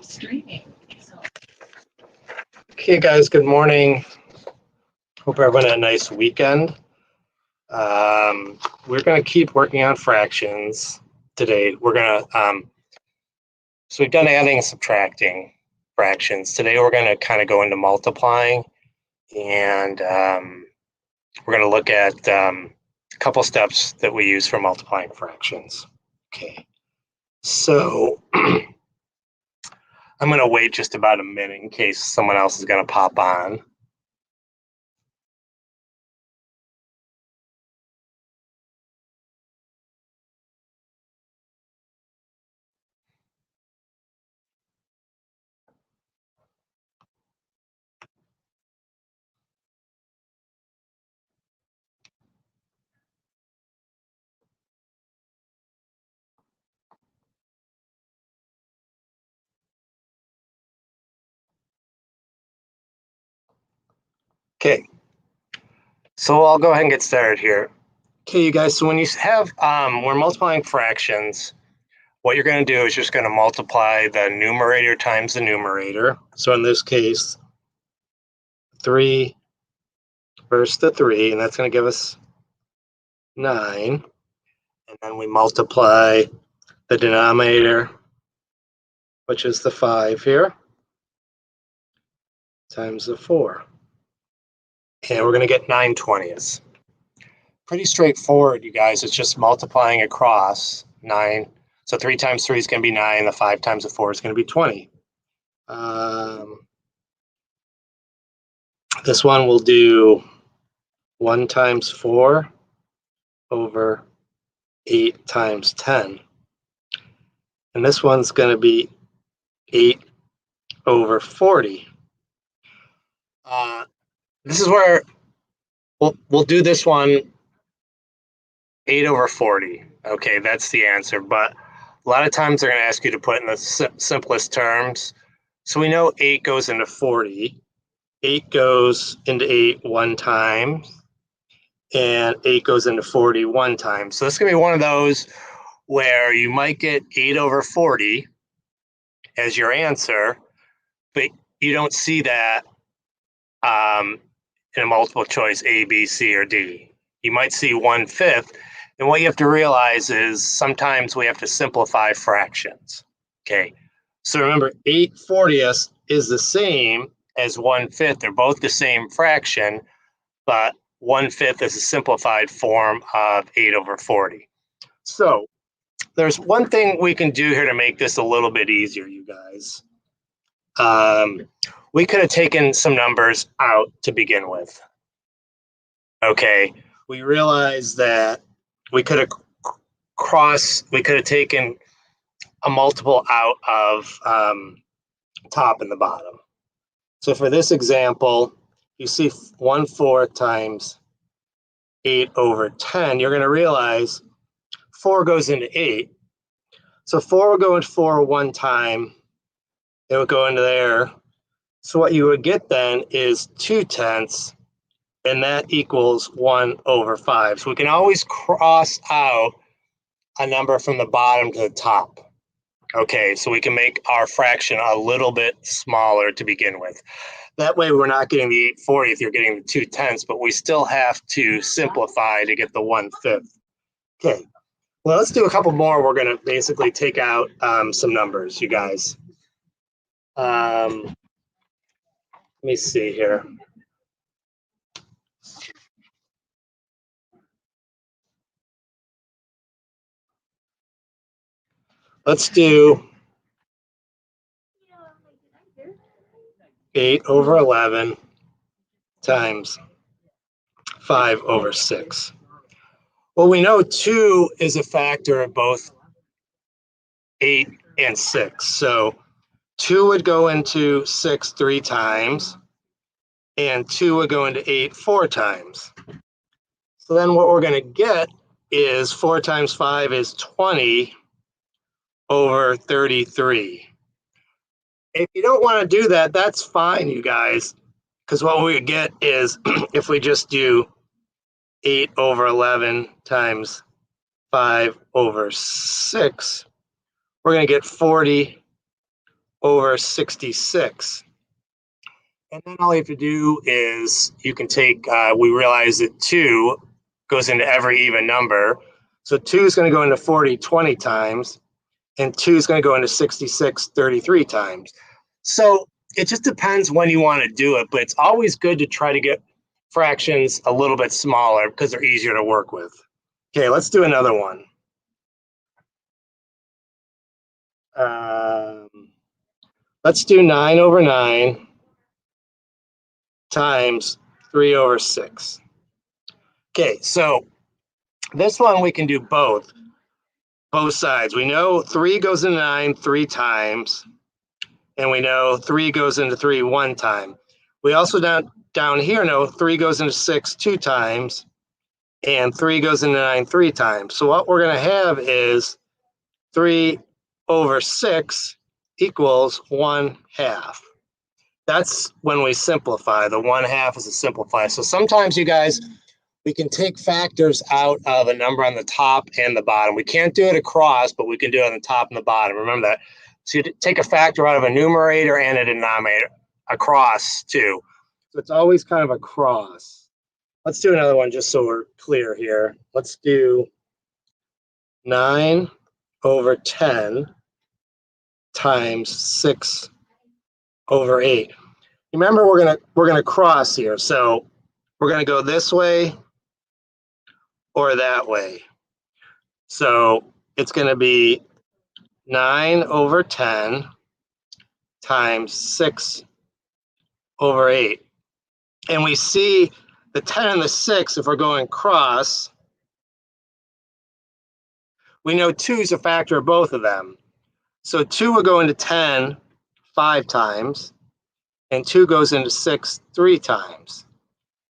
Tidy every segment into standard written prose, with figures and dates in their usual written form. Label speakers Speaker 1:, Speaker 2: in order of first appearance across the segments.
Speaker 1: streaming. So.
Speaker 2: Okay, guys, good morning. Hope everyone had a nice weekend. We're going to keep working on fractions today. So we've done adding and subtracting fractions. Today we're going to kind of go into multiplying, and we're going to look at a couple steps that we use for multiplying fractions. Okay, so I'm going to wait just about a minute in case someone else is going to pop on. Okay, so I'll go ahead and get started here. Okay, you guys, so when you have, we're multiplying fractions, what you're going to do is just going to multiply the numerator times the numerator. So in this case, 3 versus the 3, and that's going to give us 9. And then we multiply the denominator, which is the 5 here, times the 4. And we're going to get 9/20. Pretty straightforward, you guys. It's just multiplying across 9. So 3 times 3 is going to be 9. The 5 times the 4 is going to be 20. This one will do 1 times 4 over 8 times 10. And this one's going to be 8 over 40. This is where we'll do this one 8 over 40. Okay, that's the answer. But a lot of times they're going to ask you to put in the simplest terms. So we know 8 goes into 40. 8 goes into 8 one time. And 8 goes into 40 one time. So this is going to be one of those where you might get 8 over 40 as your answer, but you don't see that in a multiple choice A, B, C, or D. You might see 1/5. And what you have to realize is sometimes we have to simplify fractions. Okay, so remember 8/40 is the same as 1/5. They're both the same fraction, but 1/5 is a simplified form of 8 over 40. So there's one thing we can do here to make this a little bit easier, you guys. We could have taken some numbers out to begin with. Okay, we realized that we could have taken a multiple out of top and the bottom. So for this example, you see 1/4 times 8 over 10, you're going to realize 4 goes into 8. So 4 will go into 4 one time. It would go into there. So what you would get then is 2/10, and that equals 1 over 5. So we can always cross out a number from the bottom to the top. Okay, so we can make our fraction a little bit smaller to begin with. That way we're not getting the 8/40, you're getting the 2/10, but we still have to simplify to get the 1/5. Okay, well, let's do a couple more. We're going to basically take out some numbers, you guys. Let me see here. Let's do 8 over 11 times 5 over 6. Well, we know 2 is a factor of both 8 and 6. So 2 would go into 6 3 times, and 2 would go into 8 4 times. So then what we're going to get is 4 times 5 is 20 over 33. If you don't want to do that, that's fine, you guys, because what we would get is if we just do 8 over 11 times 5 over 6, we're going to get 40 over 66. And then all you have to do is you can take, we realize that 2 goes into every even number. So 2 is going to go into 40 20 times, and 2 is going to go into 66 33 times. So it just depends when you want to do it, but it's always good to try to get fractions a little bit smaller because they're easier to work with. Okay, let's do another one. Let's do 9 over 9 times 3 over 6. Okay, so this one we can do both sides. We know 3 goes into 9 3 times, and we know 3 goes into 3 1 time. We also down here know 3 goes into 6 2 times, and 3 goes into 9 3 times. So what we're going to have is 3 over 6 equals 1/2. That's when we simplify. The 1/2 is a simplify. So sometimes, you guys, we can take factors out of a number on the top and the bottom. We can't do it across, but we can do it on the top and the bottom. Remember that. So you take a factor out of a numerator and a denominator, across too. So it's always kind of a cross. Let's do another one just so we're clear here. Let's do 9 over 10 times 6 over 8. Remember, we're gonna cross here. So we're gonna go this way or that way. So it's gonna be 9 over 10 times 6 over 8. And we see the 10 and the 6, if we're going cross, we know 2 is a factor of both of them. So 2 will go into 10 5 times, and 2 goes into 6 3 times.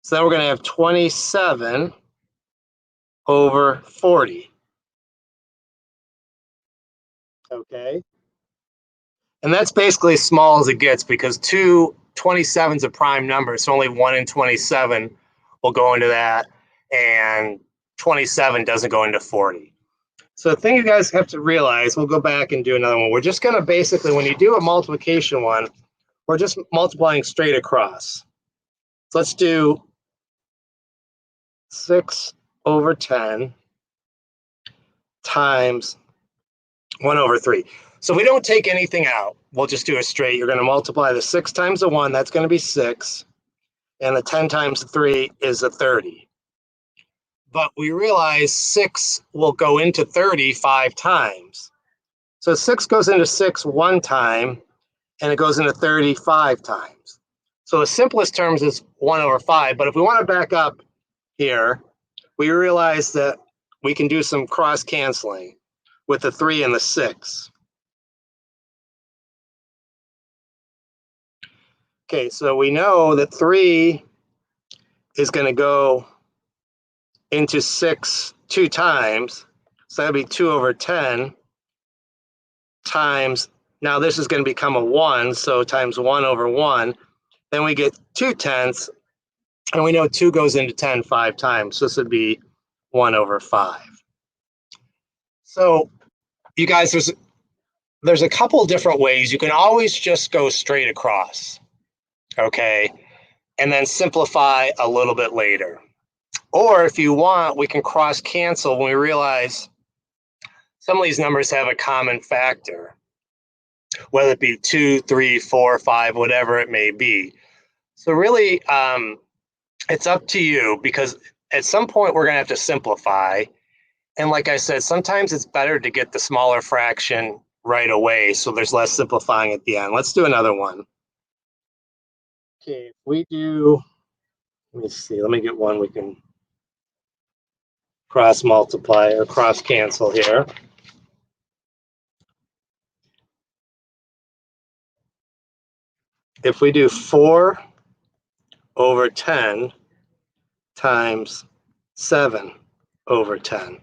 Speaker 2: So then we're going to have 27 over 40. Okay. And that's basically as small as it gets because 27 is a prime number. So only 1 in 27 will go into that, and 27 doesn't go into 40. So the thing you guys have to realize, we'll go back and do another one. We're just going to basically, when you do a multiplication one, we're just multiplying straight across. So let's do 6 over 10 times 1 over 3. So we don't take anything out. We'll just do a straight. You're going to multiply the 6 times the 1. That's going to be 6. And the 10 times the 3 is a 30. But we realize 6 will go into 30 5 times. So 6 goes into 6 1 time, and it goes into 30 5 times. So the simplest terms is 1 over 5. But if we want to back up here, we realize that we can do some cross canceling with the 3 and the 6. Okay, so we know that 3 is going to go into 6 2 times. So that'd be 2 over 10 times, now this is going to become a 1, so times 1 over 1. Then we get 2 tenths, and we know 2 goes into 10 5 times. So this would be 1 over 5. So you guys, there's a couple different ways. You can always just go straight across, okay, and then simplify a little bit later. Or if you want, we can cross cancel when we realize some of these numbers have a common factor, whether it be 2, 3, 4, 5, whatever it may be. So really, it's up to you, because at some point we're going to have to simplify. And like I said, sometimes it's better to get the smaller fraction right away so there's less simplifying at the end. Let's do another one. Okay, if we do, let me see, let me get one we can cross multiply or cross cancel here. If we do 4 over 10 times 7 over 10.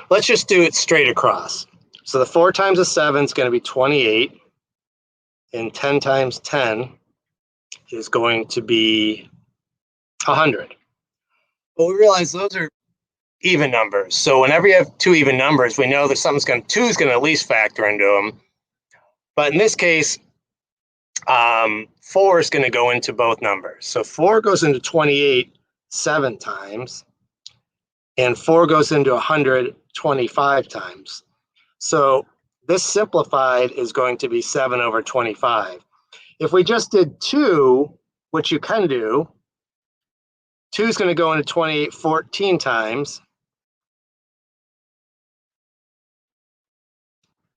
Speaker 2: Let's just do it straight across. So the 4 times the 7 is going to be 28, and 10 times 10 is going to be 100. But we realize those are even numbers. So whenever you have two even numbers, we know that 2 is going to at least factor into them. But in this case, 4 is going to go into both numbers. So 4 goes into 28 7 times, and 4 goes into 125 times. So this simplified is going to be 7 over 25. If we just did 2, which you can do, 2 is going to go into 28 14 times,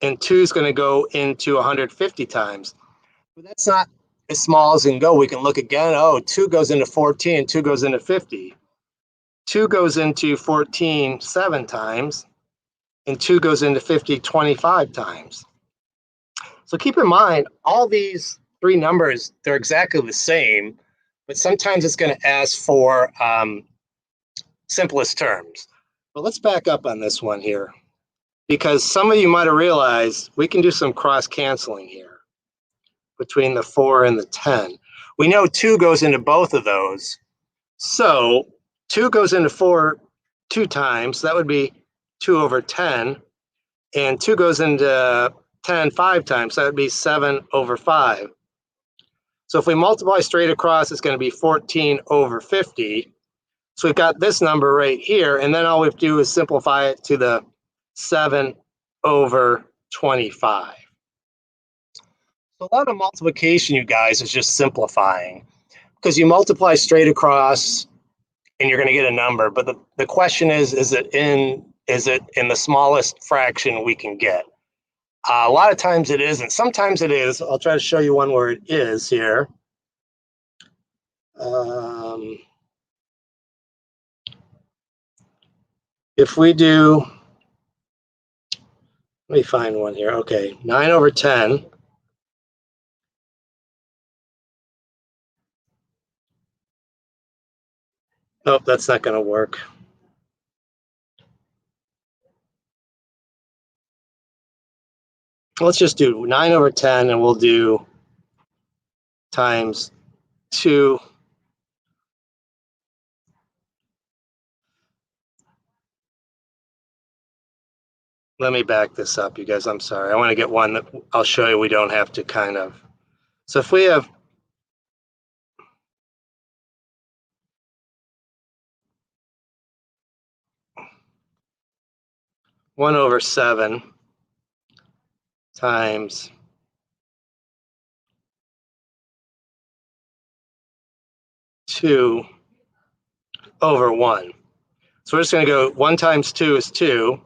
Speaker 2: and 2 is going to go into 150 times. But that's not as small as it can go. We can look again. Oh, 2 goes into 14, 2 goes into 50. 2 goes into 14 7 times, and 2 goes into 50 25 times. So keep in mind, all these three numbers, they're exactly the same, but sometimes it's going to ask for simplest terms. But let's back up on this one here, because some of you might have realized we can do some cross canceling here between the 4 and the 10. We know 2 goes into both of those. So 2 goes into 4 2 times. That would be 2 over 10. And 2 goes into 10 5 times. So that would be 7 over 5. So if we multiply straight across, it's going to be 14 over 50. So we've got this number right here. And then all we have to do is simplify it to the 7 over 25. So a lot of multiplication, you guys, is just simplifying, because you multiply straight across and you're going to get a number. But the question is it in the smallest fraction we can get? A lot of times it isn't. Sometimes it is. I'll try to show you one where it is here. If we do, let me find one here. Okay, 9 over 10. Oh, that's not going to work. Let's just do 9 over 10, and we'll do times 2. Let me back this up, you guys. I'm sorry. I want to get one that I'll show you we don't have to kind of. So if we have 1 over 7 times 2 over 1. So we're just going to go 1 times 2 is 2.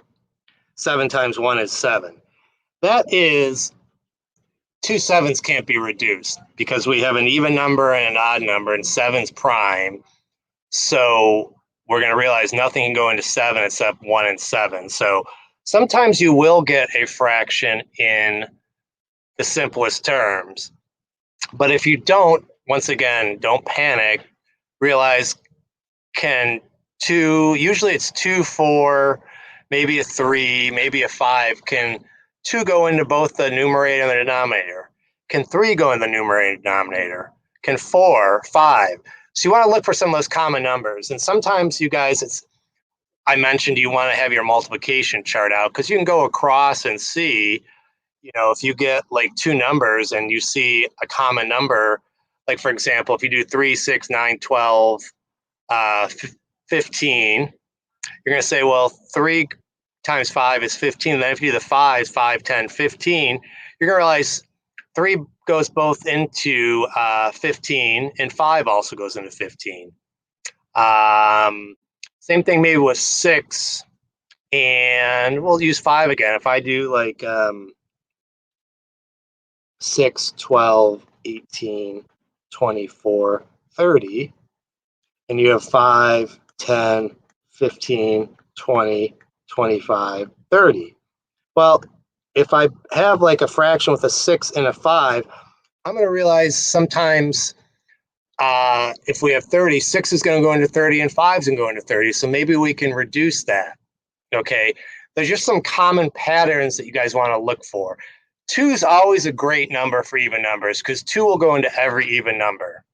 Speaker 2: 7 times 1 is 7. That is, 2 7s can't be reduced because we have an even number and an odd number, and 7's prime. So we're going to realize nothing can go into 7 except 1 and 7. So sometimes you will get a fraction in the simplest terms. But if you don't, once again, don't panic. Realize, can 2, usually it's 2, 4, maybe a 3, maybe a 5. Can 2 go into both the numerator and the denominator? Can 3 go in the numerator and denominator? Can 4, 5? So you want to look for some of those common numbers. And sometimes, you guys, I mentioned you want to have your multiplication chart out, because you can go across and see, if you get like 2 numbers and you see a common number, like for example, if you do 3, 6, 9, 12, 15, you're going to say, well, 3 times 5 is 15. Then if you do the 5s, 5, 10, 15, you're going to realize 3 goes both into 15, and 5 also goes into 15. Same thing maybe with 6, and we'll use 5 again. If I do like 6, 12, 18, 24, 30, and you have 5, 10, 15, 20, 25, 30. Well, if I have like a fraction with a 6 and a 5, I'm going to realize sometimes if we have 30, 6 is going to go into 30 and 5 is going to go into 30. So maybe we can reduce that. Okay. There's just some common patterns that you guys want to look for. 2 is always a great number for even numbers, because 2 will go into every even number.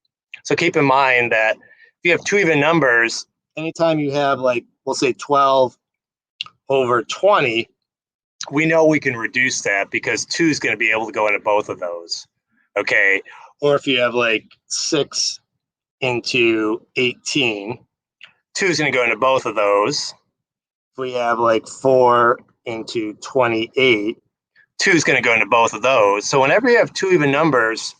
Speaker 2: So keep in mind that if you have 2 even numbers, anytime you have, like, we'll say 12 over 20, we know we can reduce that because 2 is going to be able to go into both of those. Okay. Or if you have like 6 into 18, 2 is going to go into both of those. If we have like 4 into 28, 2 is going to go into both of those. So whenever you have two even numbers,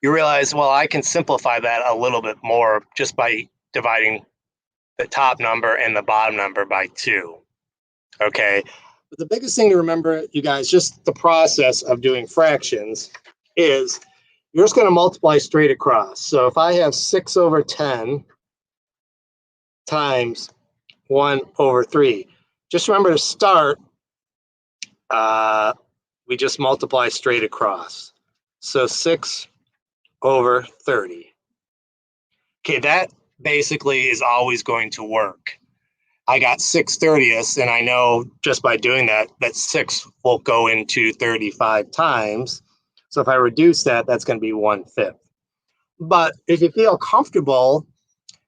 Speaker 2: you realize, well, I can simplify that a little bit more just by dividing the top number and the bottom number by 2. Okay. But the biggest thing to remember, you guys, just the process of doing fractions is you're just going to multiply straight across. So if I have 6 over 10 times 1 over 3, just remember to start, we just multiply straight across. So 6 over 30. Okay, that basically is always going to work. I got 6/30ths, and I know just by doing that, that 6 will go into 35 times. So if I reduce that, that's going to be 1/5. But if you feel comfortable,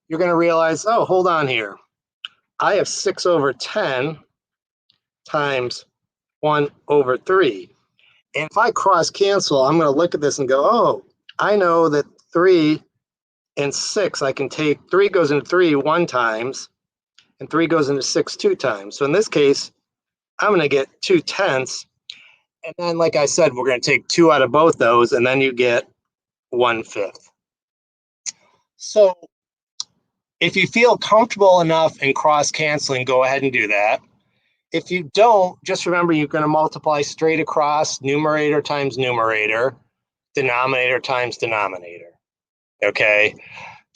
Speaker 2: you're going to realize, oh, hold on here. I have 6 over 10 times 1 over 3. And if I cross cancel, I'm going to look at this and go, oh, I know that 3 and 6, I can take 3 goes into 3 one times, and 3 goes into 6 two times. So in this case, I'm going to get 2/10. And then, like I said, we're going to take 2 out of both those, and then you get 1/5. So if you feel comfortable enough in cross canceling, go ahead and do that. If you don't, just remember you're going to multiply straight across, numerator times numerator, denominator times denominator. Okay.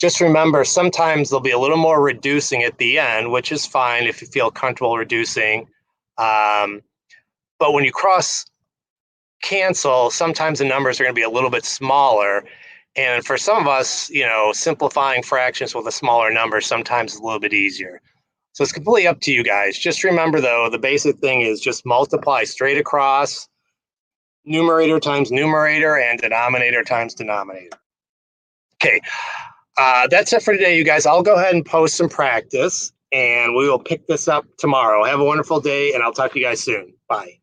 Speaker 2: Just remember, sometimes there'll be a little more reducing at the end, which is fine if you feel comfortable reducing. But when you cross cancel, sometimes the numbers are going to be a little bit smaller. And for some of us, simplifying fractions with a smaller number sometimes is a little bit easier. So it's completely up to you guys. Just remember, though, the basic thing is just multiply straight across, numerator times numerator, and denominator times denominator. Okay, that's it for today, you guys. I'll go ahead and post some practice, and we will pick this up tomorrow. Have a wonderful day, and I'll talk to you guys soon. Bye.